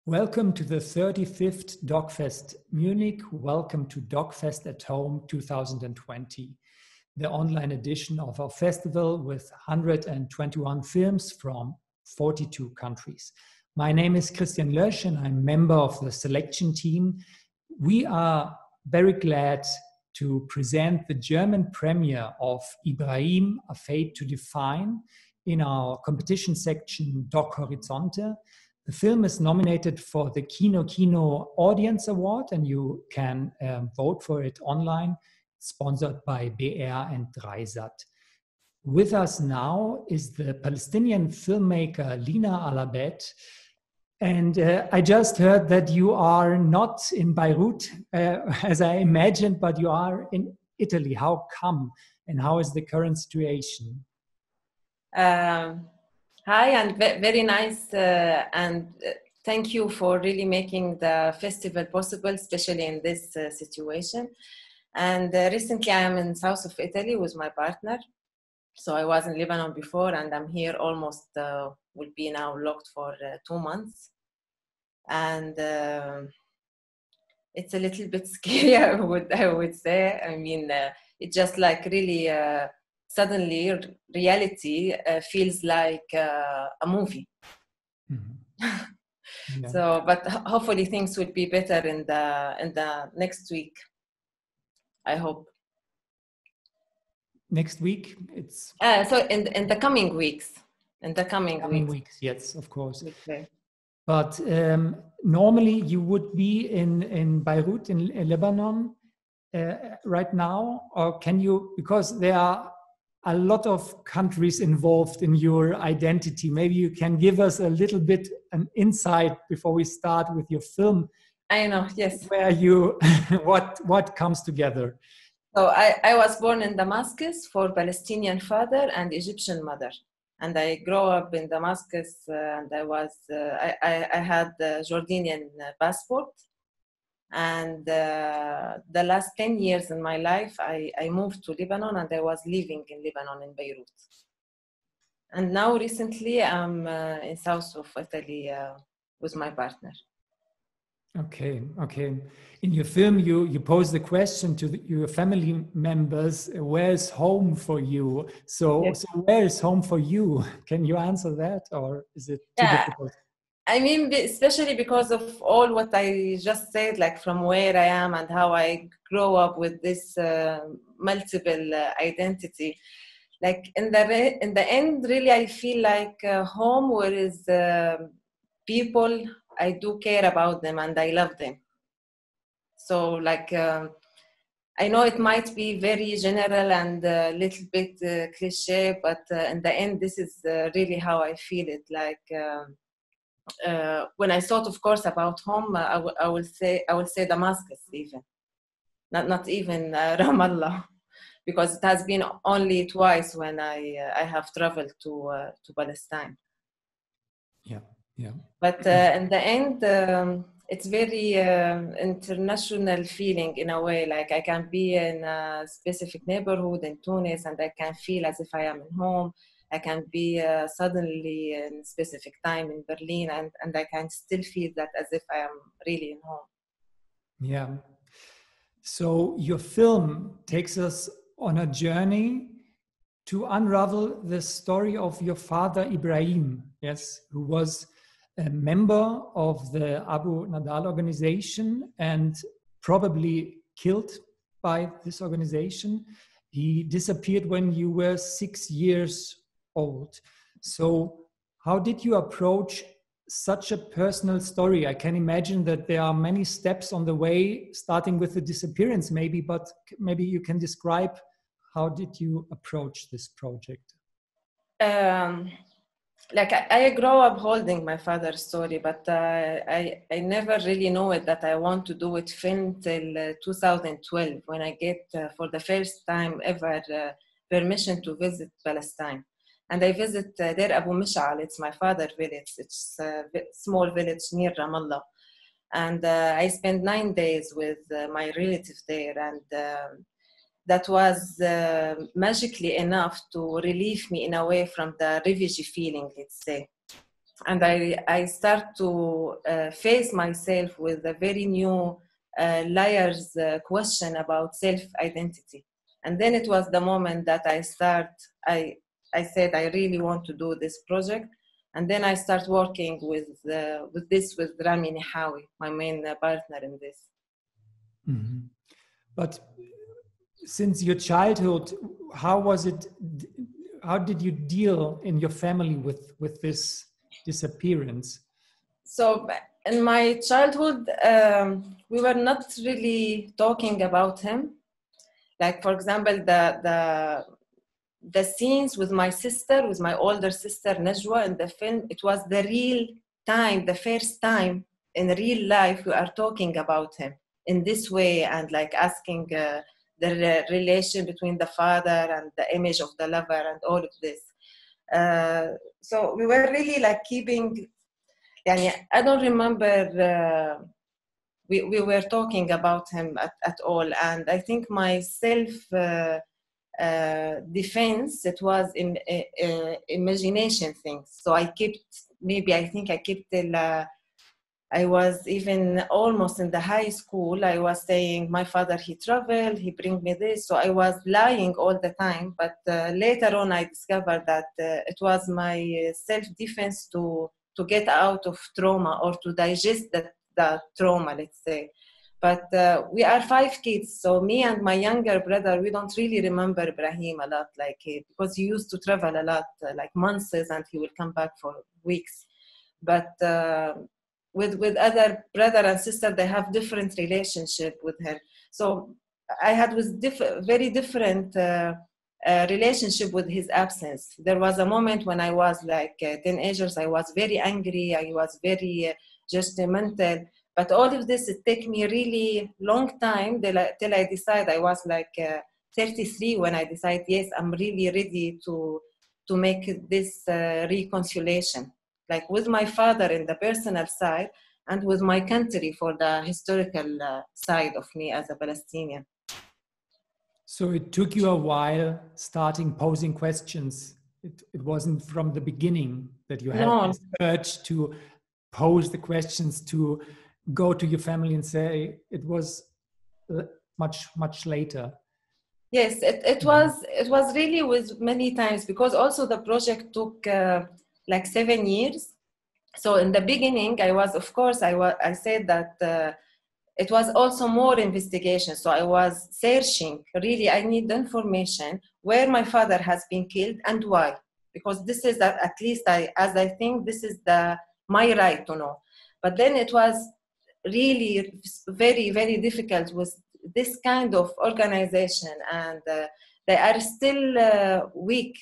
Welcome to the 35th DOK.fest Munich. Welcome to DOK.fest at Home 2020, the online edition of our festival with 121 films from 42 countries. My name is Christian Lösch and I'm a member of the selection team. We are very glad to present the German premiere of IBRAHIM, A Fate to Define, in our competition section Doc Horizonte. The film is nominated for the Kino Audience Award, and you can vote for it online, sponsored by BR and Dreisat. With us now is the Palestinian filmmaker Lina Al Abed. And I just heard that you are not in Beirut, as I imagined, but you are in Italy. How come? And how is the current situation? Hi, and very nice, and thank you for really making the festival possible, especially in this situation. And recently I am in south of Italy with my partner. So I was in Lebanon before, and I'm here almost, will be now locked for 2 months. And it's a little bit scary, I would say. I mean, it's just like really, suddenly reality feels like a movie. Mm-hmm. Yeah. So, but hopefully things will be better in the next week. I hope. Next week, it's so in the coming weeks. In the coming weeks. Yes, of course. Okay. But normally you would be in Beirut, in Lebanon, right now, or can you? Because there are a lot of countries involved in your identity. Maybe you can give us a little bit an insight before we start with your film. I know, yes. Where you, what comes together? So I was born in Damascus for Palestinian father and Egyptian mother. And I grew up in Damascus, and I had the Jordanian passport. And the last 10 years in my life, I moved to Lebanon, and I was living in Lebanon, in Beirut. And now recently I'm in south of Italy with my partner. Okay. In your film, you pose the question to your family members, where's home for you? So where is home for you? Can you answer that, or is it too difficult? I mean, especially because of all what I just said, like from where I am and how I grow up with this multiple identity. Like in the end, really, I feel like home where is people, I do care about them and I love them. So like, I know it might be very general and a little bit cliche, but in the end, this is really how I feel it. Like, when I thought, of course, about home, I will say Damascus, even not even Ramallah, because it has been only twice when I have traveled to Palestine. Yeah. But in the end, it's very international feeling in a way. Like I can be in a specific neighborhood in Tunis, and I can feel as if I am in home. I can be suddenly in a specific time in Berlin, and I can still feel that as if I am really in home. Yeah. So your film takes us on a journey to unravel the story of your father, IBRAHIM, yes, who was a member of the Abu Nadal organization and probably killed by this organization. He disappeared when you were 6 years old. So how did you approach such a personal story? I can imagine that there are many steps on the way, starting with the disappearance maybe, but maybe you can describe how did you approach this project? Like I grew up holding my father's story, but I never really knew it that I want to do it film till 2012 when I get for the first time ever permission to visit Palestine. And I visit there Abu Mishal, it's my father's village. It's a small village near Ramallah. And I spent 9 days with my relative there, and that was magically enough to relieve me in a way from the refugee feeling, let's say. and I start to face myself with a very new layers question about self-identity. And then it was the moment that I said, I really want to do this project. And then I start working with Rami Nihawi, my main partner in this. Mm-hmm. But since your childhood, how was it? How did you deal in your family with this disappearance? So in my childhood, we were not really talking about him. Like, for example, the scenes with my sister, with my older sister Najwa in the film, it was the real time, the first time in real life we are talking about him in this way, and like asking the relation between the father and the image of the lover and all of this. So we were really like keeping, I don't remember we were talking about him at all. And I think my self defense, it was in imagination things. So I kept, till I was even almost in the high school, I was saying my father, he traveled, he bring me this. So I was lying all the time. But later on, I discovered that it was my self-defense to get out of trauma or to digest the trauma, let's say. But we are 5 kids. So me and my younger brother, we don't really remember Ibrahim a lot, because he used to travel a lot, like months, and he will come back for weeks. But with other brother and sister, they have different relationship with him. So I had very different relationship with his absence. There was a moment when I was like teenagers, I was very angry, I was very judgmental. But all of this, it took me really long time till I decide. I was like 33 when I decided, yes, I'm really ready to make this reconciliation, like with my father in the personal side and with my country for the historical side of me as a Palestinian. So it took you a while starting posing questions. It wasn't from the beginning that you had this urge to pose the questions, to go to your family and say. It was much later. Yes, it was really with many times, because also the project took like 7 years. So in the beginning, I said that it was also more investigation. So I was searching, really, I need information where my father has been killed and why. Because this is, at least I think this is my right to know. But then it was really very, very difficult with this kind of organization, and they are still weak,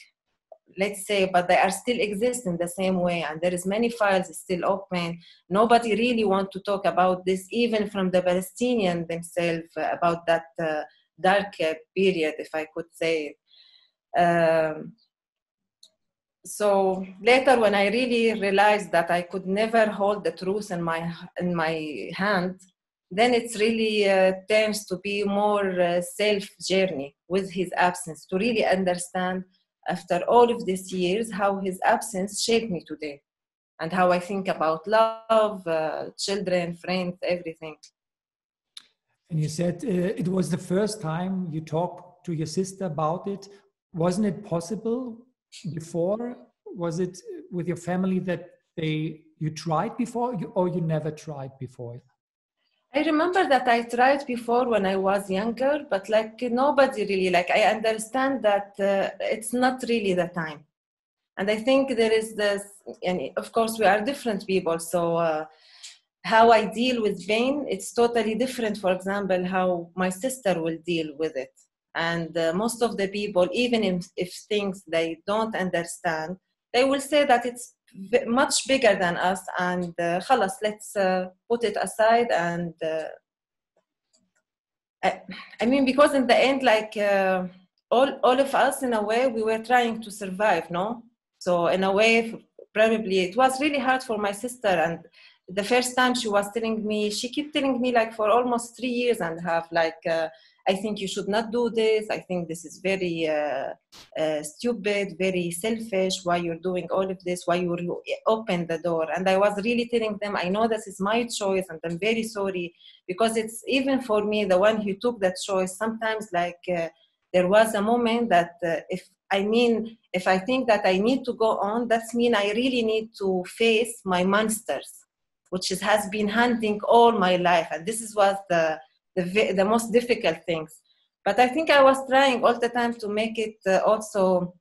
let's say, but they are still exist in the same way, and there is many files still open. Nobody really want to talk about this, even from the Palestinians themselves, about that dark period, if I could say it. So later, when I really realized that I could never hold the truth in my hand, then it's really turns to be more self journey with his absence, to really understand after all of these years how his absence shaped me today, and how I think about love, children, friends, everything. And you said it was the first time you talked to your sister about it. Wasn't it possible before? Was it with your family that you tried before, or you never tried before? I remember that I tried before when I was younger, but like nobody really, I understand that it's not really the time. And I think there is this, and of course we are different people, so how I deal with pain, it's totally different. For example, how my sister will deal with it. And most of the people, even if things they don't understand, they will say that it's much bigger than us, and khalas, let's put it aside. And I mean, because in the end, all of us, in a way, we were trying to survive, no? So in a way, probably it was really hard for my sister, and the first time she was telling me, she kept telling me like for almost 3 years and a half, like, I think you should not do this. I think this is very stupid, very selfish. Why you're doing all of this? Why you open the door? And I was really telling them, I know this is my choice and I'm very sorry, because it's even for me, the one who took that choice, sometimes like there was a moment that if I think that I need to go on, that's mean I really need to face my monsters, which has been hunting all my life. And this was the most difficult things. But I think I was trying all the time to make it also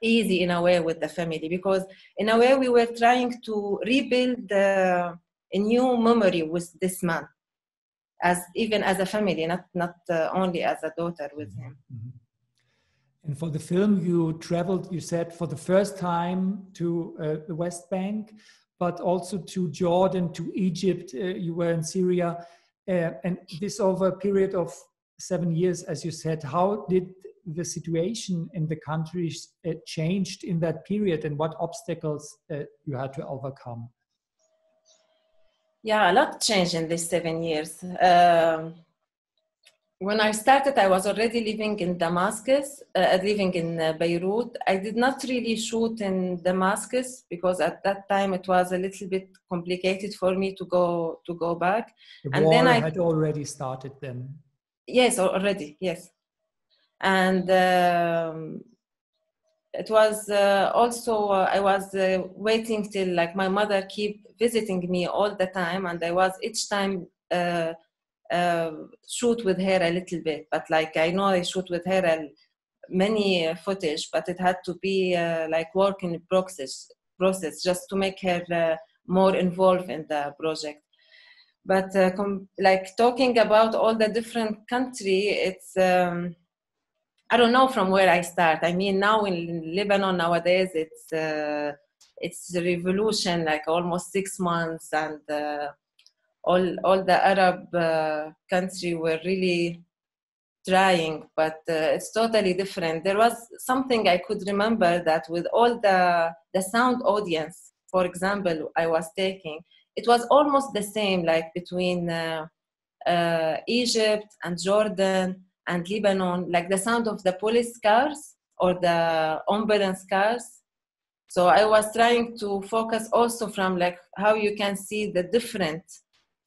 easy in a way with the family, because in a way we were trying to rebuild a new memory with this man, even as a family, not only as a daughter with him. Mm-hmm. And for the film, you traveled, you said, for the first time to the West Bank, but also to Jordan, to Egypt. You were in Syria. And this over a period of 7 years, as you said. How did the situation in the countries changed in that period, and what obstacles you had to overcome? Yeah, a lot changed in these 7 years. When I started, I was already living in Damascus, living in Beirut. I did not really shoot in Damascus because at that time it was a little bit complicated for me to go back. The and war then I had already started then. Yes, already, yes. And it was also I was waiting till like my mother keep visiting me all the time, and I was each time shoot with her a little bit, but like I know I shoot with her many footage, but it had to be like work in process just to make her more involved in the project. But like talking about all the different country, it's I don't know from where I start. I mean, now in Lebanon nowadays, it's a revolution, like almost 6 months, and all the Arab country were really trying, but it's totally different. There was something I could remember that with all the sound audience, for example, I was taking, it was almost the same, like between Egypt and Jordan and Lebanon, like the sound of the police cars or the ambulance cars. So I was trying to focus also from like how you can see the different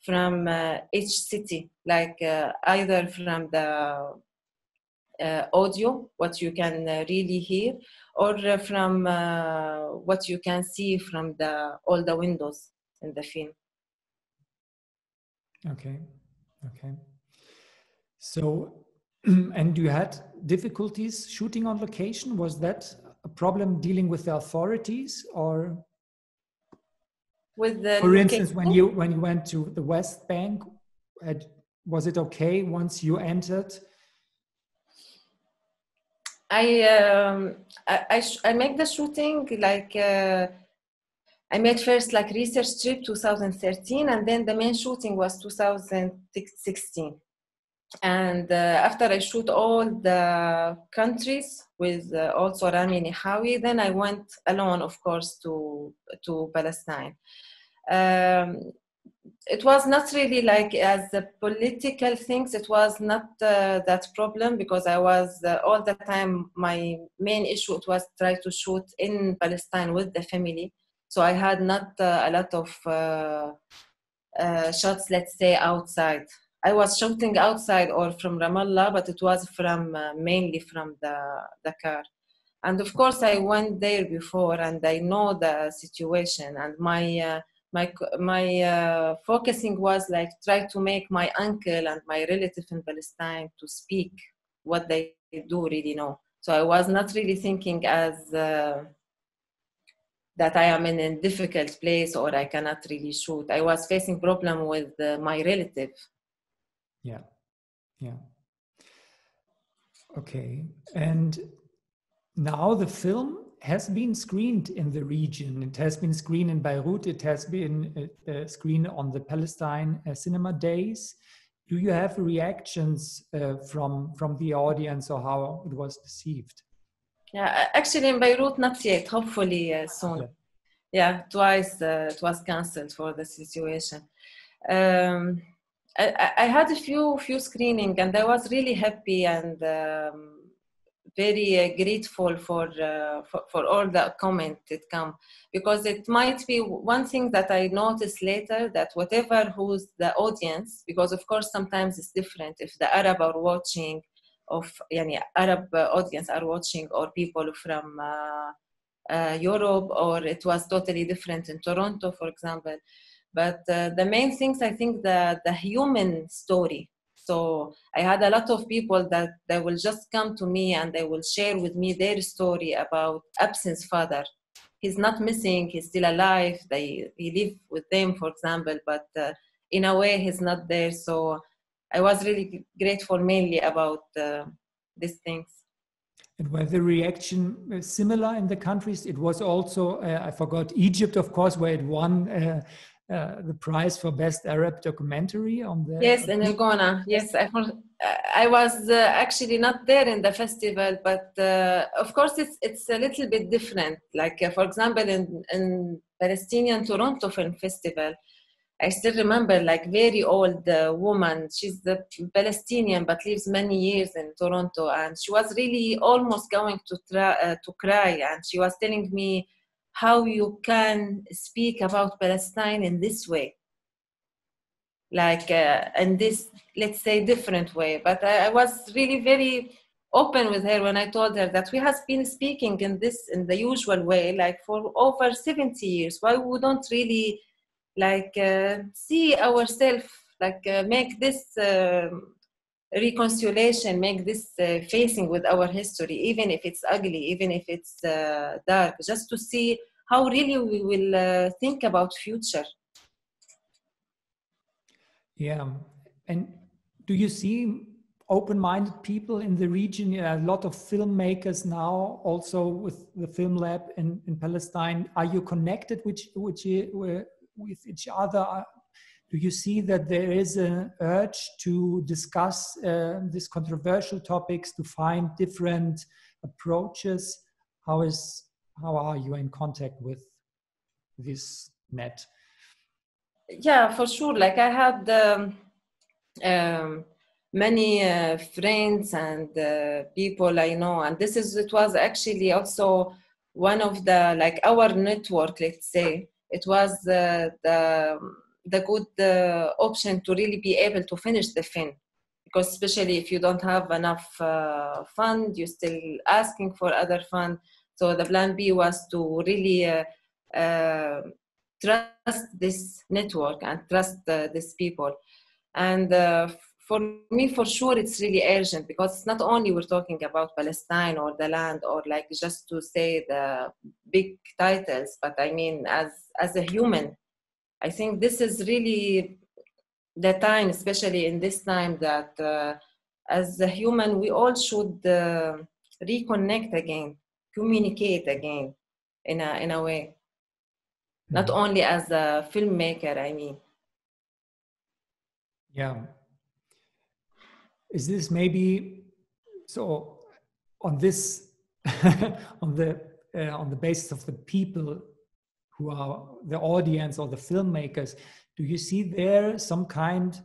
from each city, like either from the audio, what you can really hear, or from what you can see from all the windows in the film. Okay. So, and you had difficulties shooting on location? Was that a problem dealing with the authorities, or? With the for instance, when you went to the West Bank, was it okay once you entered? I make the shooting like I made first like research trip 2013, and then the main shooting was 2016. And after I shoot all the countries with also Rami Nihawi, then I went alone, of course, to Palestine. It was not really like as the political things, it was not that problem, because I was all the time, my main issue was try to shoot in Palestine with the family. So I had not a lot of shots, let's say, outside. I was shooting outside or from Ramallah, but it was from mainly from the car. And of course, I went there before, and I know the situation. And my focusing was like try to make my uncle and my relative in Palestine to speak what they do really know. So I was not really thinking as that I am in a difficult place or I cannot really shoot. I was facing problem with my relative. Yeah. Okay. And now the film has been screened in the region. It has been screened in Beirut. It has been screened on the Palestine Cinema Days. Do you have reactions from the audience, or how it was received? Yeah, actually in Beirut, not yet. Hopefully soon. Okay. Yeah, twice it was cancelled for the situation. I had a few screening, and I was really happy and very grateful for all the comment that come, because it might be one thing that I noticed later, that whatever who's the audience, because of course sometimes it's different if the Arab are watching, of Arab audience are watching, or people from Europe, or it was totally different in Toronto, for example. But the main things, I think, the human story. So I had a lot of people that they will just come to me and they will share with me their story about absent father. He's not missing, he's still alive. He live with them, for example, but in a way he's not there. So I was really grateful mainly about these things. And were the reaction similar in the countries? It was also, I forgot, Egypt, of course, where it won the prize for Best Arab Documentary on the... Yes, in Ghana. Yes, I was actually not there in the festival, but of course it's a little bit different. Like, for example, in Palestinian Toronto Film Festival, I still remember, like, very old woman. She's the Palestinian but lives many years in Toronto, and she was really almost going to cry, and she was telling me how you can speak about Palestine in this way, like in this, let's say, different way. But I was really very open with her when I told her that we have been speaking in the usual way, like, for over 70 years. Why we don't really see ourselves, make this reconciliation, make this facing with our history, even if it's ugly, even if it's dark, just to see how really we will think about future. Yeah. And do you see open-minded people in the region? A lot of filmmakers now, also with the Film Lab in Palestine. Are you connected with each other? Do you see that there is an urge to discuss these controversial topics, to find different approaches? How are you in contact with this net? Yeah, for sure. Like, I had many friends and people I know, and it was actually also one of the, like, our network, let's say. It was the good option to really be able to finish the film, because especially if you don't have enough fund, you're still asking for other fund. So the plan B was to really trust this network and trust these people. And for me, for sure, it's really urgent, because it's not only we're talking about Palestine or the land, or like just to say the big titles, but I mean, as a human, I think this is really the time, especially in this time, that as a human, we all should reconnect again, communicate again in a way. Not only as a filmmaker, I mean. Yeah. Is this maybe so on this on the basis of the people who are the audience or the filmmakers? Do you see there some kind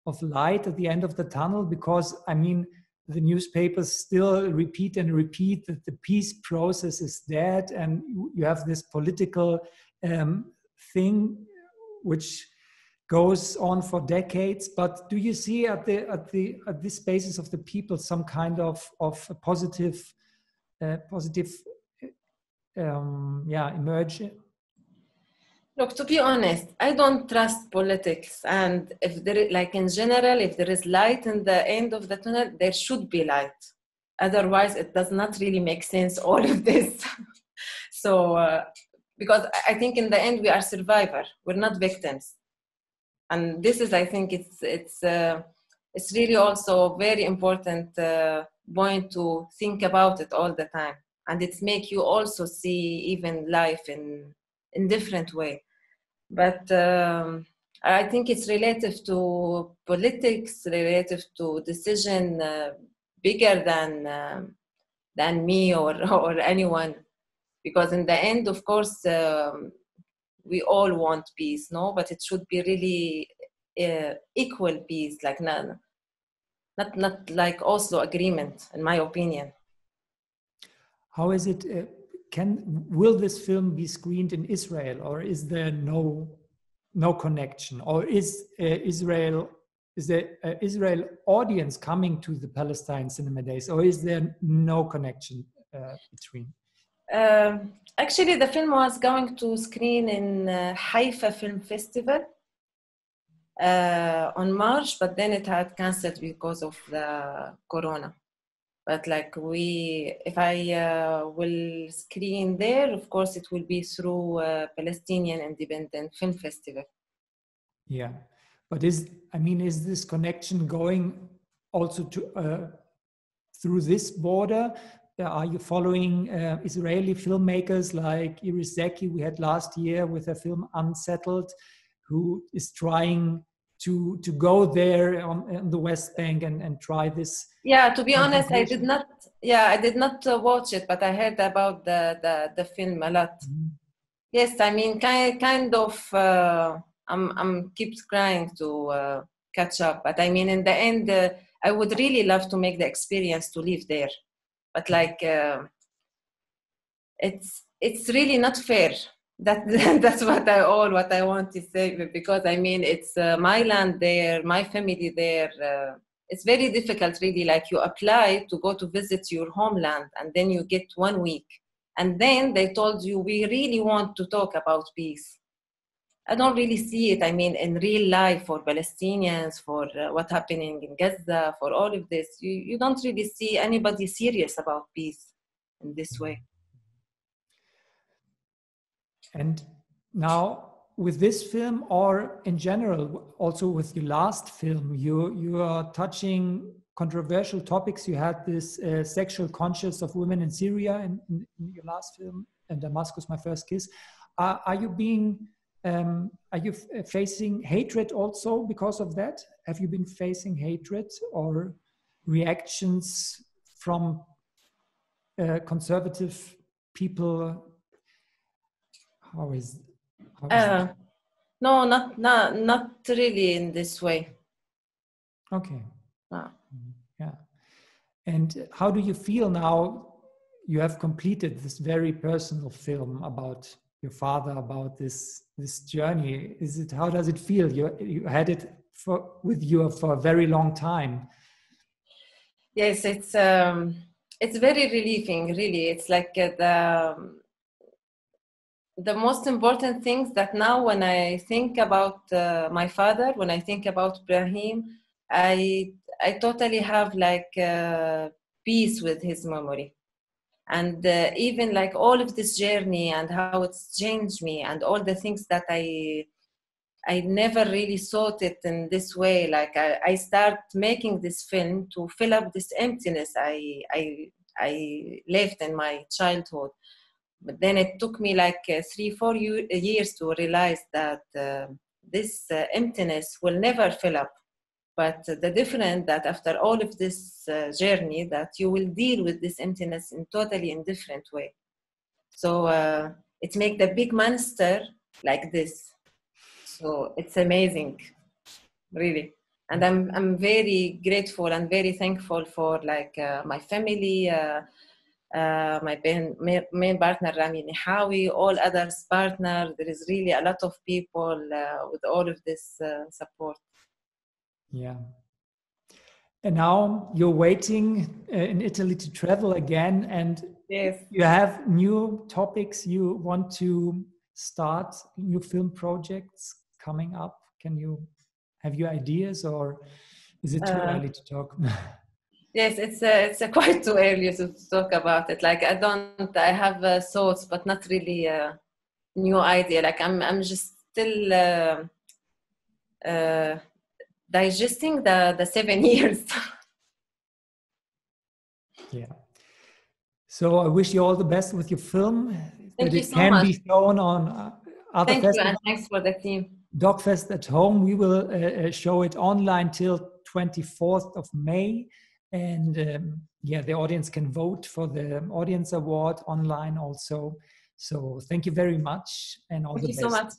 of light at the end of the tunnel? Because I mean, the newspapers still repeat and repeat that the peace process is dead, and you have this political thing which goes on for decades. But do you see at this basis of the people some kind of a positive emerging? Look, to be honest, I don't trust politics, and if there is, like, in general, if there is light in the end of the tunnel, there should be light. Otherwise, it does not really make sense, all of this. So, because I think in the end we are survivors, we're not victims, and this is, I think, it's really also very important point to think about it all the time, and it make you also see even life in different way. But I think it's relative to politics, relative to decision bigger than me or anyone, because in the end, of course, we all want peace, no, but it should be really equal peace, like not like Oslo agreement, in my opinion. How is it? Will this film be screened in Israel, or is there no connection, or is Israel audience coming to the Palestine Cinema Days, or is there no connection between? Actually, the film was going to screen in Haifa Film Festival on March, but then it had cancelled because of the corona. But like if I will screen there, of course, it will be through Palestinian Independent Film Festival. Yeah, but is this connection going also to through this border? Are you following Israeli filmmakers like Iris Zeki we had last year with her film Unsettled, who is trying to go there on the West Bank and try this? Yeah, to be honest, I did not watch it, but I heard about the film a lot. Mm-hmm. Yes, I mean, kind of, I'm keeps trying to catch up, but I mean, in the end, I would really love to make the experience to live there, but like, it's really not fair. That's what I want to say, because I mean, it's my land there, my family there. It's very difficult, really. Like, you apply to go to visit your homeland, and then you get 1 week, and then they told you, we really want to talk about peace. I don't really see it. I mean, in real life, for Palestinians, for what's happening in Gaza, for all of this, you don't really see anybody serious about peace in this way. And now, with this film, or in general, also with your last film, you are touching controversial topics. You had this sexual conscience of women in Syria in your last film, and Damascus, My First Kiss. Are you facing hatred also because of that? Have you been facing hatred or reactions from conservative people? How is it? No, not really in this way. Okay. Yeah. And how do you feel now? You have completed this very personal film about your father, about this journey. How does it feel? You had it with you for a very long time. Yes, it's very relieving. Really, it's like the most important things that now, when I think about my father, when I think about Ibrahim, I totally have like peace with his memory. And even like all of this journey and how it's changed me, and all the things that I never really thought it in this way. Like I start making this film to fill up this emptiness I lived in my childhood. But then it took me like 3-4 years to realize that this emptiness will never fill up. But the difference that after all of this journey, that you will deal with this emptiness in totally different way. So it makes the big monster like this. So it's amazing, really. And I'm very grateful and very thankful for like my family, my main partner Rami Nihawi, all others partners. There is really a lot of people with all of this support. Yeah. And now you're waiting in Italy to travel again, and yes, you have new topics you want to start, new film projects coming up. Have you ideas, or is it too early to talk? Yes, it's quite too early to talk about it. Like I have thoughts, but not really a new idea. Like I'm just still digesting the 7 years. Yeah. So I wish you all the best with your film. Thank you so much. That it can be shown on other festivals. Thank you, and thanks for the team. DOK.fest at home. We will show it online till 24th of May. And the audience can vote for the audience award online also. So thank you very much and all the best. Thank you so much.